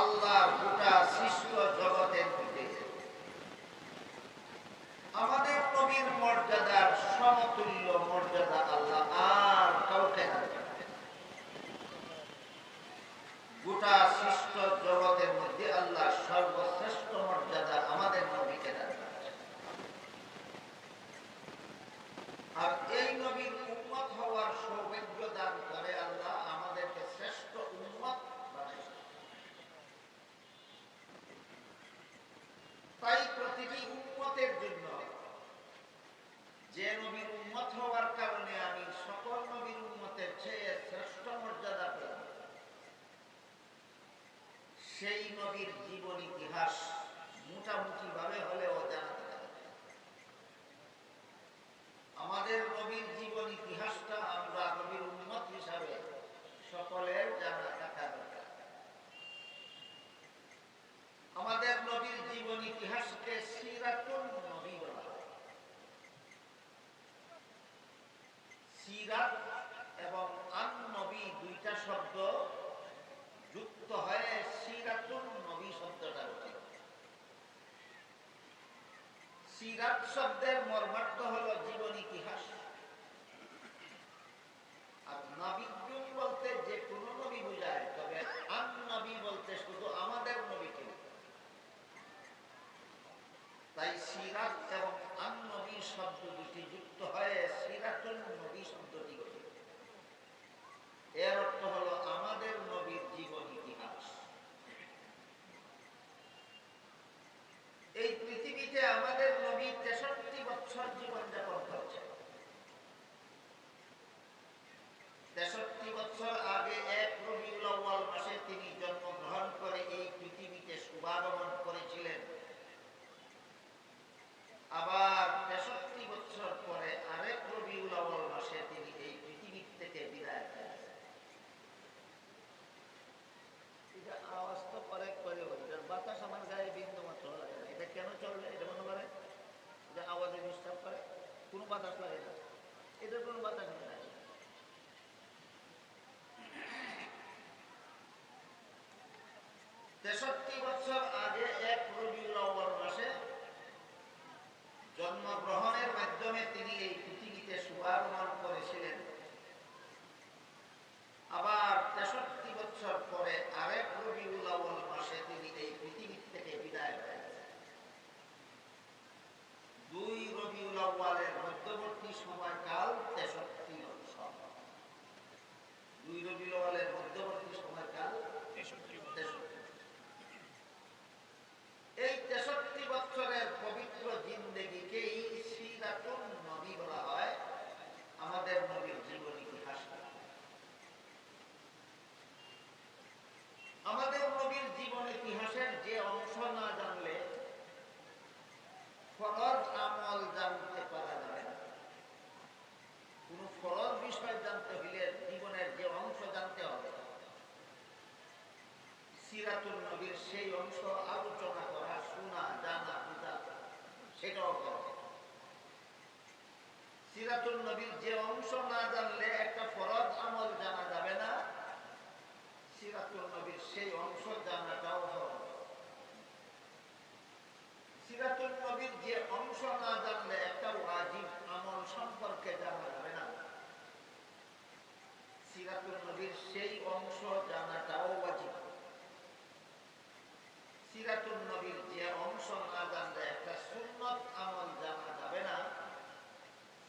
আল্লাহর গোটা সৃষ্ট জগতের মধ্যে আমাদের নবীর মর্যাদার সমতুল্য মর্যাদা আল্লাহ আর কাউকে দেন না। গোটা সৃষ্ট জগতের মধ্যে আল্লাহ সর্বশ্রেষ্ঠ মর্যাদা আমাদের নবীকে দেন। আর এই নবীর উম্মত হওয়ার সৌভাগ্য দান করে আল্লাহ আমাদেরকে শ্রেষ্ঠ উম্মত বানাইছেন। তাই প্রতিটি উম্মতের জন্য যে নবীর উম্মত হওয়ার কারণে আমি সকল নবীর উম্মতের চেয়ে শ্রেষ্ঠ মর্যাদা পেলাম, সেই নবীর জীবন ইতিহাস মোটামুটি ভাবে হলেও জানাতে হবে। আমাদের নবীর জীবন ইতিহাসটা আমরা নবীর উম্মত হিসাবে সকলের জানা থাকা দরকার। আমাদের নবীর জীবন ইতিহাসকে সিরাতুন নবী বলা হয়। সিরাত এবং আন নবী দুইটা শব্দ যুক্ত হয়ে সিরাতুন নবী শব্দটা গঠিত। সিরাত শব্দের মর্মার্থ হলো জীবন ইতিহাস। আর নবীন বলতে যে কোনো নবী বোঝায়, তবে আন নবী বলতে শুধু আমাদের নবীকে। তাই সিরাত এবং আন নবী শব্দ দুটি যুক্ত হয়ে সিরাতুন নবী শব্দটি গঠিত। এর অর্থ হলো আমাদের নবীর জীবন ইতিহাস। এই পৃথিবীতে আমাদের নবী 63 বছর জীবন যাপন করেছেন। 63 বছর আগে 1 রবিউল আউয়াল মাসে তিনি জন্মগ্রহণ করে এই পৃথিবীতে শুভাগমন করেছিলেন। আবার 63 বছর পরে আরেক রবিউল আউয়াল মাসে তিনি এই পৃথিবী থেকে বিদায় নেন। এটা আওয়াজ তো করে বাতাস আমার গায়ে বিন্দু মাত্র লাগে না। এটা কেন চলবে? এটা মনে করে যে আওয়াজে ডিস্টার্ব করে, কোনো বাতাস লাগে না, এটার কোনো বাতাস নেই। 63 বছর আগে 1 রবিউল আউয়াল মাসে জন্মগ্রহণের মাধ্যমে তিনি এই পৃথিবীতে শুভাগমন করেছিলেন। আবার 63 বছর পরে আরেক রবিউল আউয়াল মাসে তিনি এই পৃথিবী থেকে বিদায় নেন। 2 রবিউল আউয়ালের মধ্যবর্তী সময়কাল 63 বছর। 2 রবিউল আউয়ালের মধ্যবর্তী সময়কাল 63। এই 63 বছরের পবিত্র জিন্দেগিকেই সিরাতুন নবী বলা হয়, আমাদের নবীর জীবন ইতিহাস। আমাদের নবীর জীবন ইতিহাসের যে অংশ না জানলে ফরজ আমল জানতে পারা যাবে না। কোন ফরজ বিষয় জানতে হলে জীবনের যে অংশ জানতে হবে, সিরাতুন নবীর সেই অংশ আলোচনা করা, শোনা, জানা, বুঝা, সেটাও করা। সিরাতুন নবীর যে অংশ না জানলে একটা ফরজ আমল জানা যাবে না, সিরাতুন নবীর সেই অংশ জানাটাও ফরজ। সিরাতুন নবীর যে অংশ না জানলে একটা ওয়াজিব আমল সম্পর্কে জানা যাবে না, সিরাতুন নবীর সেই অংশ জানাটাও ওয়াজিব। সিরাতুন নবীর যে অংশ না জানলে একটা সুন্নত আমল জানা যাবে না,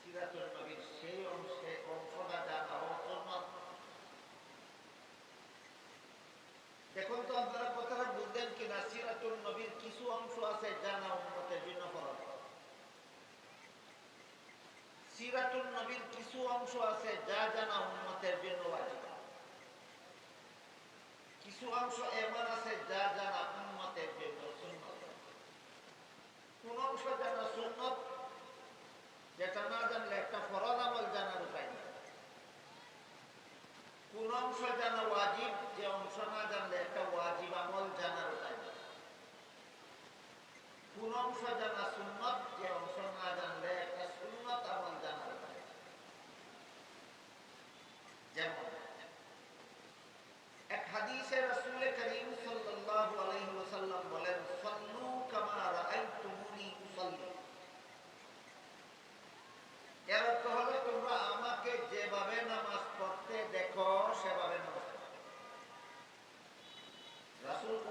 সিরাতুন নবীর সেই অংশটা জানাও সুন্নত। দেখুন তো আপনারা কথাটা বুঝলেন কিনা? সিরাতুন নবীর কিছু অংশ আছে জানা উম্মতের জন্য ফরজ। সিরাতুন নবীর কিছু অংশ আছে যা জানা উম্মতের জন্য ওয়াজিব। কিছু অংশ এমন আছে যা জানা উম্মতের জন্য সুন্নত। কোন অংশ জানা সুন্নত, যেটা না জানলে একটা ফরজ আমল জানার উপায় নেই। কোন অংশ জানা ওয়াজিব, যে অংশ না জানলে একটা ওয়াজিব আমল জানার উপায় নেই। কোন অংশ জানা সুন্নত, যে অংশ না জানলে একটা সুন্নত আমল জানার উপায় নেই। যেমন এক হাদিসে রাসূল করিম সাল্লাল্লাহু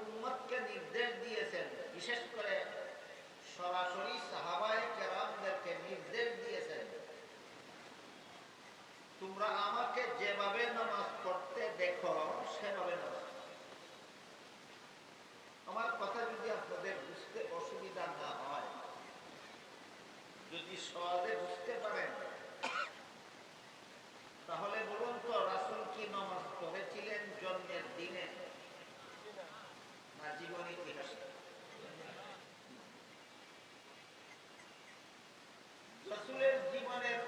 উম্মতকে নির্দেশ দিয়েছেন, বিশেষ করে সরাসরি সাহাবায়ে কেরামদেরকে নির্দেশ দিয়েছেন, তোমরা আমাকে যেভাবে নামাজ পড়তে দেখো সেভাবে নামাজ। আমার কথা যদি আপনাদের বুঝতে অসুবিধা না হয়, যদি সহজে বুঝতে পারেন, তাহলে বলুন তো রাসূল কি নামাজ পড়েছিলেন জন্মের দিনে না জীবন ইতিহাসে? রাসূলের জীবনের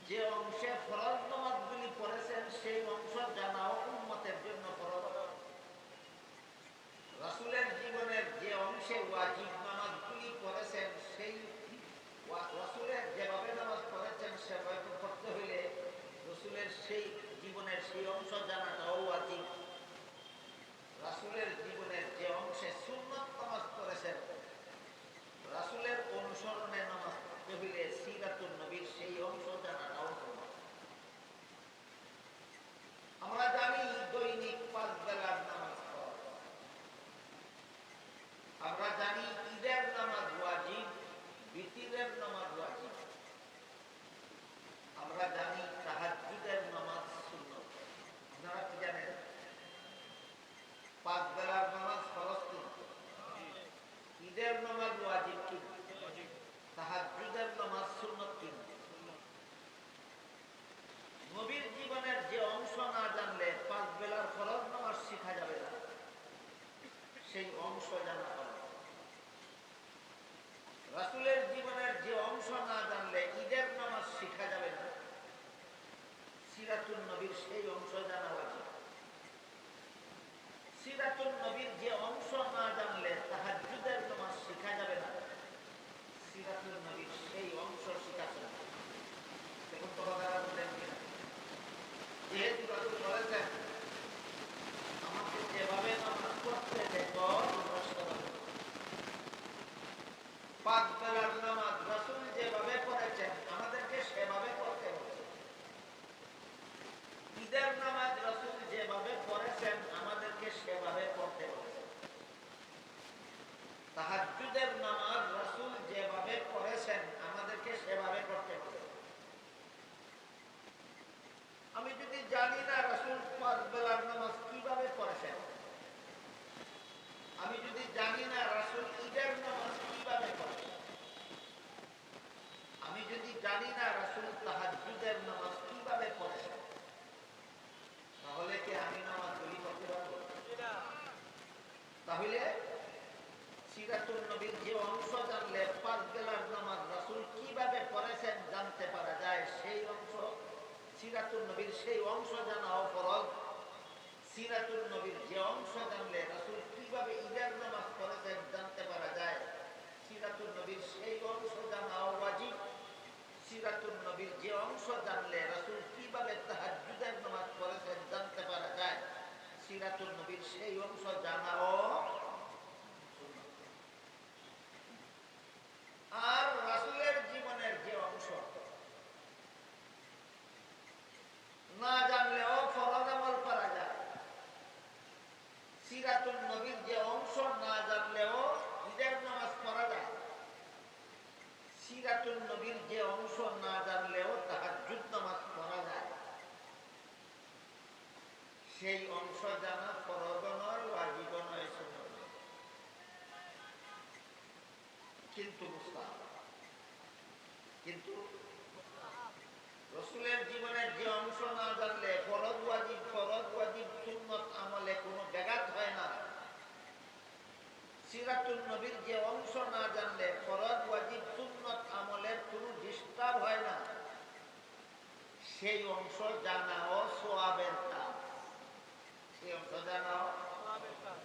যে অংশে ফরজ নামাজগুলি পড়েছেন সেই অংশ জানাও উম্মতের জন্য ফরজ। রাসূলের জীবনের যে অংশে ওয়াজিব নামাজগুলি পড়েছেন সেই রাসূলের যেভাবে নামাজ পড়েছেন সেভাবে পড়তে হইলে রাসূলের সেই জীবনের সেই অংশ জানাটাও ওয়াজিব। রাসূলের জীবনের যে অংশে সুন্নত নামাজ পড়েছেন, রাসূলের অনুসরণে নামাজ পড়তে হইলে সিরাতুন নবীর সেই অংশ জানাটাও সুন্নত। আমরা জানি দৈনিক 5 বেলার নামাজ পড়া, আমরা জানি ঈদের নামাজ ওয়াজিব, বিতিরের নামাজ ওয়াজিব, আমরা জানি তাহাজ্জুদের নামাজ সুন্নত। আপনারা কি জানেন? 5 বেলার নামাজ ফরজ কিন্তু, ঈদের নামাজ ওয়াজিব কিন্তু, তাহাজ্জুদের নামাজ সুন্নত কিন্তু। নবীর জীবনের যে অংশ না জানলে 5 বেলার ফরজ নামাজ শেখা যাবে না, সেই অংশ জানা হবে। রাসূলের জীবনের যে অংশ না জানলে ঈদের নামাজ শেখা যাবে না, সিরাতুন নবীর সেই অংশ জানা উচিত। সিরাতুন নবীর যে অংশ না জানলে তাহাজ্জুদের নামাজ শেখা যাবে না, সিরাতুন নবীর সেই অংশ শেখা চলবে। দেখুন তো কথাটা বললেন কিনা? যেহেতু রাসূল বলেছেন আমাকে যেভাবে নামাজ পড়তে দেখো তোমরা সেভাবে। 5 বেলার নামাজ রাসূল যেভাবে পড়েছেন আমাদেরকে সেভাবে পড়তে হবে। ঈদের নামাজ রাসূল যেভাবে পড়েছেন আমাদেরকে সেভাবে পড়তে হবে। তাহাজ্জুদের নামাজ রাসূল যেভাবে পড়েছেন আমাদেরকে সেভাবে পড়তে হবে। আমি যদি জানি না রাসূল 5 বেলার নামাজ কিভাবে পড়েছেন, আমি যদি জানি না রাসূল ঈদের নামাজ কিভাবে পড়েছেন, আমি যদি জানি না রাসূল তাহাজ্জুদের নামাজ কিভাবে পড়েছেন, তাহলে কি আমি নামাজ পড়ি করতে পারবো? তাহলে সিরাতুন নবীর যে অংশ জানলে 5 বেলার নামাজ রাসূল কিভাবে পড়েছেন জানতে পারা যায়, সেই অংশ সিরাতুন নবীর সেই অংশ জানাও ফরজ। সিরাতুন নবীর যে অংশ জানলে রাসূল কিভাবে ঈদের নামাজ পড়েছেন জানতে পারা যায়, সিরাতুন নবীর সেই অংশ জানাও ওয়াজিব। সিরাতুন নবীর যে অংশ জানলে রাসূল কিভাবে তাহাজ্জুদের নামাজ পড়েছেন জানতে পারা যায়, সিরাতুন নবীর সেই অংশ জানাও। আর রাসূলের জীবনের যে অংশ না জানলেও ফরজ আমল করা যায়, সিরাতুন নবীর যে অংশ না জানলেও ঈদের নামাজ পড়া যায়, সিরাতুন নবীর যে অংশ না জানলেও তাহাজ্জুদ নামাজ পড়া যায়। সেই অংশ জানা ফরজ নয়, ওয়াজিব নয়, সুন্নাত নয়, কিন্তু মুস্তাহাব। কিন্তু রাসূলের জীবনের যে অংশ না জানলে ফরজ ওয়াজিব সুন্নাত আমলে কোনো ব্যাঘাত হয় না। সিরাতুন নবীর যে অংশ না জানলে ফরজ ওয়াজিব সুন্নাত আমলের কোনো ডিস্টার্ব হয় না। সেই অংশ জানাও সওয়াবের কাজ, সেই অংশ জানাও সওয়াবের কাজ।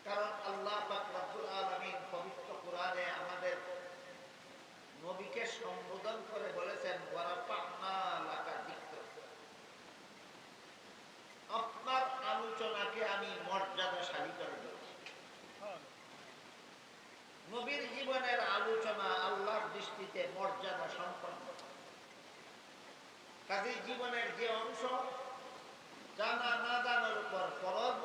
কারণ আল্লাহ পাক রব্বুল আলামিন পবিত্র কোরআনে আমাদের নবীকে সম্বোধন করে বলেছেন ওয়ারাফা'না লাকা যিকরাক, আপনার আলোচনাকে আমি মর্যাদাশালী করে দিয়েছি। নবীর জীবনের আলোচনা আল্লাহর দৃষ্টিতে মর্যাদা সম্পন্ন। কাজেই জীবনের যে অংশ জানা না জানার উপর ফরজ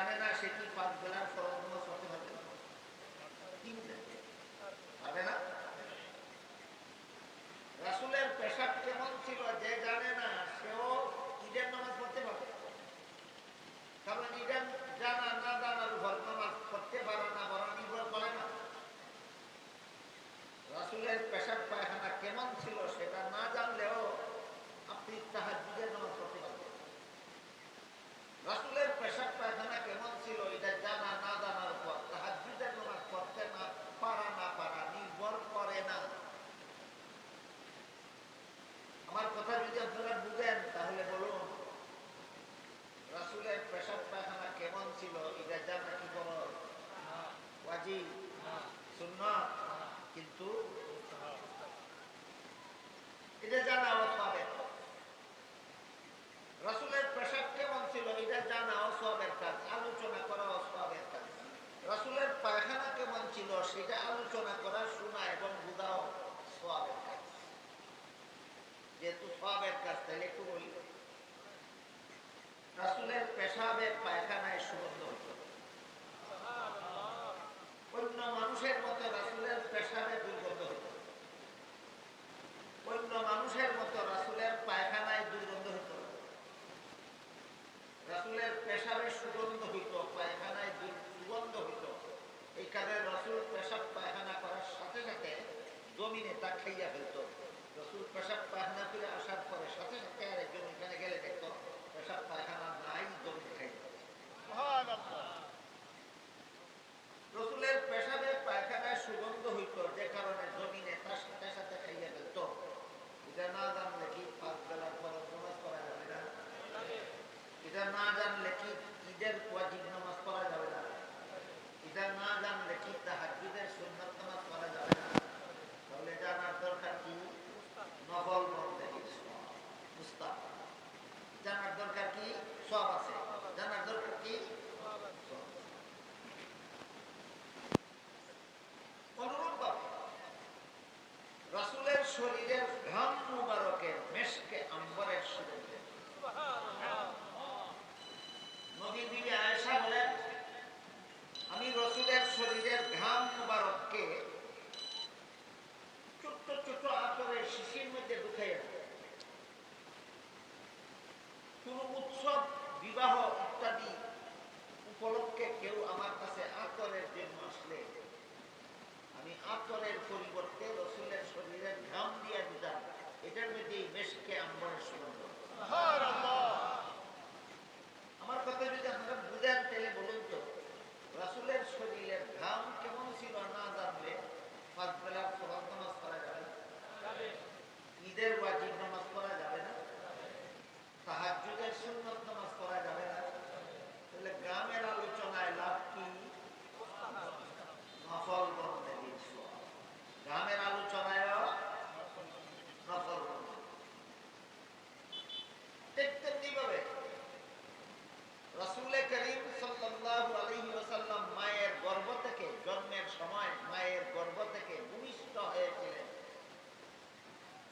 জানে না সে কি 5 বেলার ফরজ নামাজ পড়তে পারবে না? কি পারবে না? রাসূলের পেশাব কেমন ছিল যে জানে না সেও ঈদের নামাজ পড়তে পারবে। কারণ ঈদের জানা না জানার উপর নামাজ পড়তে পারে না, বরং নির্ভর করে না। রাসূলের পেশাব পায়খানা কেমন ছিল সেটা না জানলেও আপনি তাহাজ্জুদের নামাজ পড়তে পারবেন। রাসূলের পেশাব পায়খানা কেমন ছিল এটা জানা না জানার উপর তাহাজ্জুদের নামাজ পড়তে না পারা নির্ভর করে না। আমার কথা যদি আপনারা বুঝেন তাহলে বলুন, রাসূলের পেশাব পায়খানা কেমন ছিল এটা জানা কি ফরজ? ওয়াজিব? সুন্নাত? কিন্তু এটা জানা সওয়াবের কাজ। রাসূলের পেশাব কেমন ছিল এটা জানাও সওয়াবের কাজ, আলোচনা করাও সওয়াবের কাজ। রাসূলের পায়খানা কেমন ছিল সেটা আলোচনা করা, শোনা এবং বোঝাও সওয়াবের কাজ। যেহেতু সওয়াবের কাজ তাহলে একটু বলি, রাসূলের পেশাবে পায়খানায় সুগন্ধ হতো। অন্য মানুষের মতো রাসূলের পেশাবে দুর্গন্ধ হতো। অন্য মানুষের মতো রাসূলের পায়খানায় দুর্গন্ধ হতো। রাসূলের পেশাবে সুগন্ধ হইত, পায়খানায় সুগন্ধ হইত। এই কারণে রাসূল পেশাব পায়খানা করার সাথে সাথে জমিনে তা খাইয়া ফেলত। রাসূল পেশাব পায়খানা করে আসার পরে সাথে সাথে আরেকজন এখানে গেলে দেখতো পেশাব পায়খানা নাই, জমিনে খাইত। রাসূলের পেশাবে পায়খানায় সুগন্ধ হইত, যে কারণে জমিনে তার সাথে সাথে খাইয়া ফেলত। এটা না জানলে কি 5 বেলার ফরজ নামাজ পড়া যাবে না? এটা না জানলে কি ঈদের ওয়াজিব নামাজ পড়া যাবে না? এটা না জানলে কি তাহাজ্জুদের সুন্নাত নামাজ পড়া যাবে না? তাহলে জানার দরকার কি? নফল বন্দেগীর সওয়াব, মুস্তাহাব। জানার দরকার কি? সওয়াব আছে। জানার দরকার কি? অনুরূপভাবে রাসূলের শরীরের ঘাম মুবারকের মেশকে আম্বরের সুগন্ধ। নবী বিবি আয়েশা বলেন, আমি রাসূলের শরীরের ঘাম মুবারককে ছোট্ট ছোট্ট আতরের শিশির মধ্যে ঢুকাইয়া, কোন উৎসব, বিবাহ ইত্যাদি উপলক্ষে কেউ আমার কাছে আতরের জন্য আসলে আমি আতরের পরিবর্তে রাসূলের শরীরের ঘাম দিয়া দিতাম। এটার মধ্যে মেশকে আম্বরের সুগন্ধ। আমার কথা যদি আপনারা বুঝেন তাহলে বলুন তো, রাসূলের শরীরের ঘাম কেমন ছিল না জানলে 5 বেলার ফরজ নামাজ পড়া যাবে না, ঈদের ওয়াজিব নামাজ পড়া যাবে না, তাহাজ্জুদের সুন্নাত নামাজ পড়া যাবে না। তাহলে গ্রামের আলোচনায় লাভ কি? নফল বন্দেগীর সওয়াব। গ্রামের আলোচনায়ও নফল বন্দেগী। তেমনিভাবে রাসূল করিম সাল্লাল্লাহু আলাইহি ওয়াসাল্লাম মায়ের গর্ভ থেকে, জন্মের সময় মায়ের গর্ভ থেকে ভূমিষ্ঠ হয়েছিলেন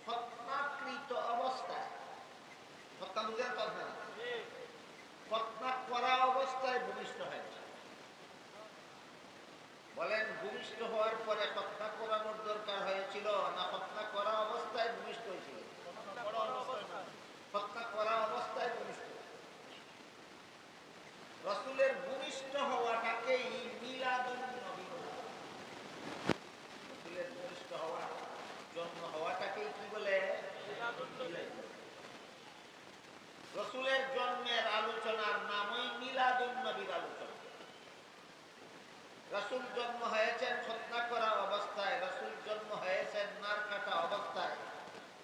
খতনাকৃত অবস্থায়। খতনা বুঝেন কথা? খতনা করা অবস্থায় ভূমিষ্ঠ হয়েছে। বলেন, ভূমিষ্ঠ হওয়ার পরে খতনা করানোর দরকার হয়েছিল না খতনা করা অবস্থায় ভূমিষ্ঠ হয়েছিল? খতনা করা অবস্থায় ভূমিষ্ঠ। রাসূলের ভূমিষ্ঠ হওয়াটাকেই মিলাদুন নবী বলে। রাসূলের ভূমিষ্ঠ হওয়া, জন্ম হওয়াটাকেই কি বলে? মিলাদুন নবী। রাসূলের জন্মের আলোচনার নামই মিলাদুন নবীর আলোচনা। রাসূল জন্ম হয়েছেন খতনা করা অবস্থায়, রাসূল জন্ম হয়েছেন নার কাটা অবস্থায়।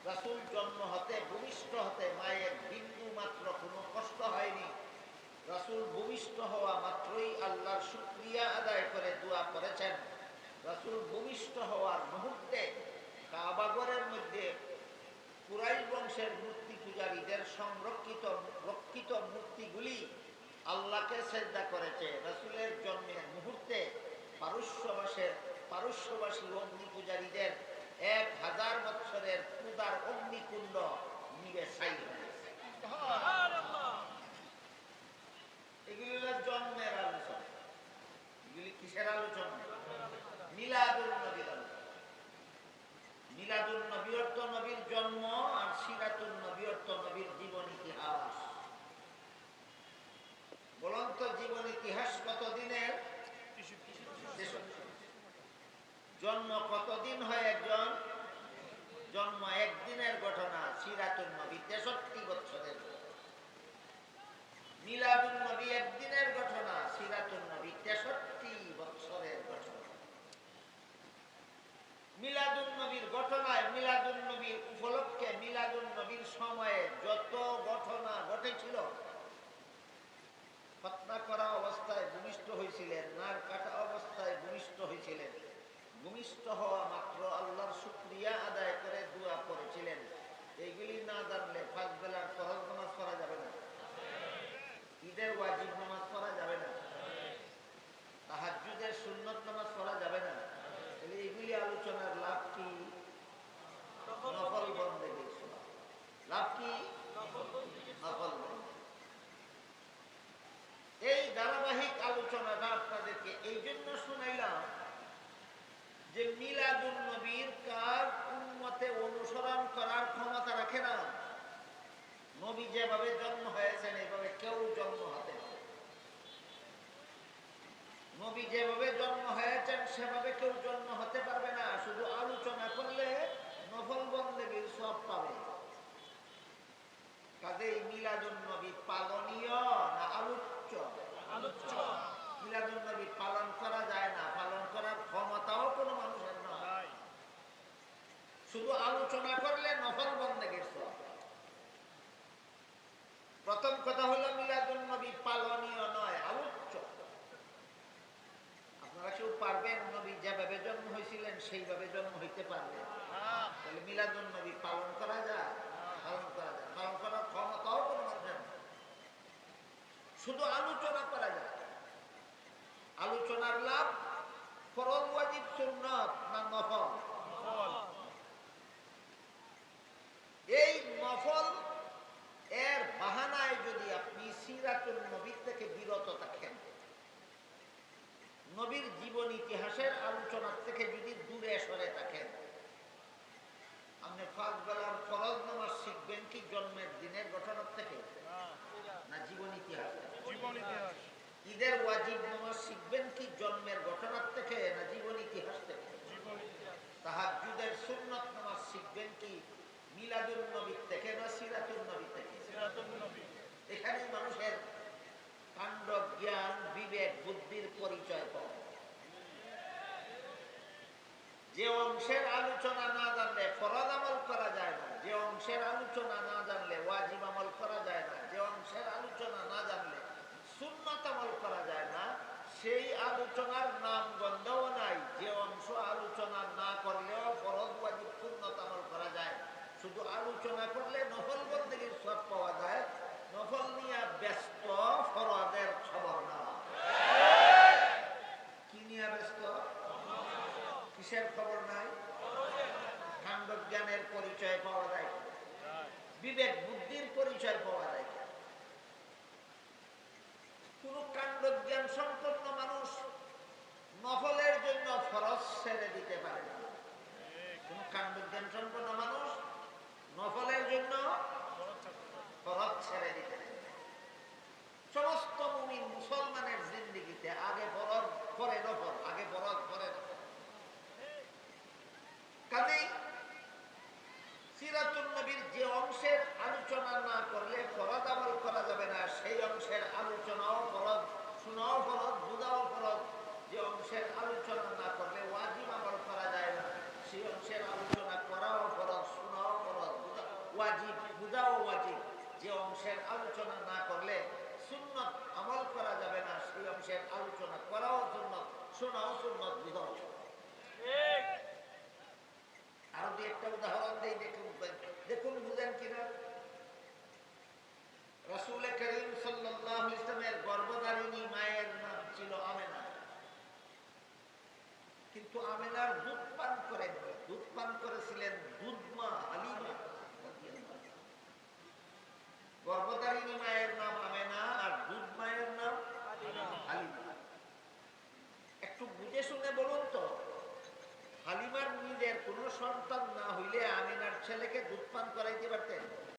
রাসূল জন্ম হতে, ভূমিষ্ঠ হতে মায়ের বিন্দু মাত্র কোনো কষ্ট হয়নি। রাসূল ভূমিষ্ঠ হওয়া মাত্রই আল্লাহর শুকরিয়া আদায় করে দোয়া করেছেন। রাসূল ভূমিষ্ঠ হওয়ার মুহূর্তে কাবাঘরের মধ্যে কুরাইশ বংশের মূর্তি পূজারীদের রক্ষিত মূর্তিগুলি আল্লাহকে সিজদা করেছে। রাসূলের জন্মের মুহূর্তে পারস্যবাসী অগ্নি পূজারীদের 1000 বছরের পূজার অগ্নিকুণ্ড নিভে ছাই হয়েছে। এগুলি জন্মের যেভাবে জন্ম হয়েছেন এইভাবে কেউ জন্ম হতে পারে। নবী যেভাবে জন্ম হয়েছেন সেভাবে কেউ জন্ম হতে পারবে না। শুধু আলোচনা করলে নফল বন্দেগীর সব পাবে। কাজেই মিলাদুন নবী পালনীয় না আলোচ্য? আলোচ্য। মিলাদুন নবী পালন করা যায় না, পালন করার ক্ষমতাও কোনো মানুষের নয়। শুধু আলোচনা করলে নফল বন্দেগীর সব। প্রথম কথা হলো মিলাদুন নবী পালনীয় নয়, আলোচ্য। আপনারা কেউ পারবেন নবী যেভাবে জন্ম হয়েছিলেন সেইভাবে জন্ম হইতে পারবে? তাহলে মিলাদুন নবী পালন করা যায়? পালন করা যায়। পালন করার ক্ষমতাও কোনো মানুষের না। শুধু আলোচনা করা যায়। আলোচনার লাভ ফরজ ওয়াজিব সুন্নাত না নফল? এই নফল এর বাহানায় যদি আপনি সিরাতুল নবী থেকে বিরত থাকেন, নবীর জীবন ইতিহাসের আলোচনার থেকে যদি দূরে সরে থাকেন, আপনি পাঁচ বেলার ফরজ নামাজ শিখবেন কি জন্মের দিনের ঘটনার থেকে না জীবন ইতিহাস থেকে? ঈদের ওয়াজিব নামাজ শিখবেন কি জন্মের ঘটনার থেকে না জীবন ইতিহাস থেকে? তাহাজ্জুদের সুন্নাত নামাজ শিখবেন কি মিলাদুন নবী থেকে না সিরাতুন নবী থেকে? এখানে মানুষের কাণ্ড, জ্ঞান, বিবেক, বুদ্ধির পরিচয় পাওয়া। যে অংশের আলোচনা না জানলে ফরজ আমল করা যায় না, যে অংশের আলোচনা না জানলে ওয়াজিব আমল করা যায় না, যে অংশের আলোচনা না জানলে সুন্নাত আমল করা যায় না, সেই আলোচনার নাম গন্ধও নাই। যে অংশ আলোচনা না করলেও ফরজ ওয়াজিব সুন্নাত আমল করা যায়। শুধু আলোচনা করলে নফল বন্দেগীর সব পাওয়া যায়। নফল নিয়ে ব্যস্ত, ফরজের খবর না। কি নিয়ে ব্যস্ত? কিসের খবর নাই? কাণ্ড জ্ঞানের পরিচয় পাওয়া যায়, বিবেক বুদ্ধির পরিচয় পাওয়া যায়। কোন কাণ্ড জ্ঞান সম্পন্ন মানুষ নফলের জন্য ফরজ ছেড়ে দিতে পারে না। কোন কাণ্ড জ্ঞান সম্পন্ন মানুষ নফলের জন্য ফরজ ছেড়ে দিতে পারে না। সমস্ত মুমিন মুসলমানের জিন্দেগিতে আগে ফরজ পরে নফল, আগে ফরজ পরে নফল। কাজেই সিরাতুন নবীর যে অংশের আলোচনা না করলে ফরজ আমল করা যাবে না, সেই অংশের আলোচনাও ফরজ, শোনাও ফরজ, বুঝাও ফরজ। যে অংশের আলোচনা না করলে ওয়াজিব আমল করা যায় না, সেই অংশের আলোচনা করাও ফরজ, শোনাও ফরজ, ওয়াজিব, বুঝাও ওয়াজিব। যে অংশের আলোচনা না করলে সুন্নত আমল করা যাবে না, সেই অংশের আলোচনা করাও সুন্নত, শোনাও সুন্নত, বুঝাও। আরো দুই একটা উদাহরণ দেই, দেখুন বুঝেন কিনা। রাসূল করিম সাল্লাল্লাহু আলাইহি ওয়াসাল্লামের গর্ভধারিণী মায়ের নাম ছিল আমেনা। কিন্তু আমেনার দুধ পান করেন, দুধ পান করেছিলেন দুধমা হালিমা। গর্ভধারিণী মায়ের নাম আমেনা আর দুধ মায়ের নাম হালিমা। একটু বুঝে শুনে বলুন তো, হালিমার নিজের কোন সন্তান না হইলে আমিনার ছেলেকে দুধ পান করাইতে পারতেন?